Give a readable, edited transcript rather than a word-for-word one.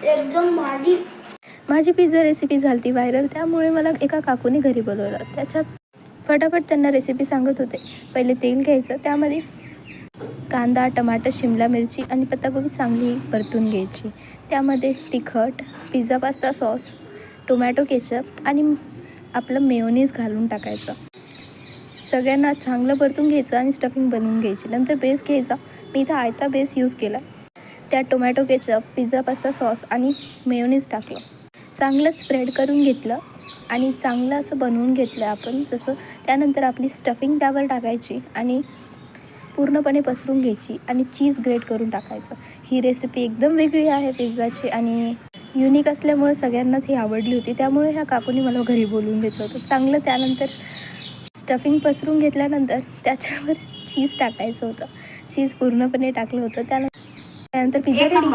एकदम भारी. माझी पिझ्झा रेसिपी झाली ती व्हायरल, त्यामुळे मला एका काकूने घरी बोलवलं. त्याच्यात फटाफट त्यांना रेसिपी सांगत होते. पहिले तेल घ्यायचं, त्यामध्ये कांदा, टमाटर, शिमला मिरची आणि पत्ताकोबी चांगली परतून घ्यायची. त्यामध्ये तिखट, pizza pasta sauce, tomato ketchup आणि आपलं मेयोनीज घालून टाकायचं. सगळ्यांना चांगलं परतून घ्यायचं आणि स्टफिंग बनवून घ्यायची. नंतर बेस घ्यायचा. मी इथं आयता बेस यूज केला. त्यात tomato ketchup, pizza pasta sauce आणि मेयोनीज टाकलं. चांगलं स्प्रेड करून घेतलं आणि चांगलं असं बनवून घेतलं आपण जसं. त्यानंतर आपली स्टफिंग त्यावर टाकायची आणि पूर्णपणे पसरून घ्यायची आणि चीज ग्रेट करून टाकायचं. ही रेसिपी एकदम वेगळी आहे पिझ्झाची आणि युनिक असल्यामुळे सगळ्यांनाच ही आवडली होती. त्यामुळे ह्या काकूनी मला घरी बोलवून घेतलं होतं. चांगलं त्यानंतर स्टफिंग पसरून घेतल्यानंतर त्याच्यावर चीज टाकायचं होतं. चीज पूर्णपणे टाकलं होतं. त्यानंतर पिझ्झा रेडी.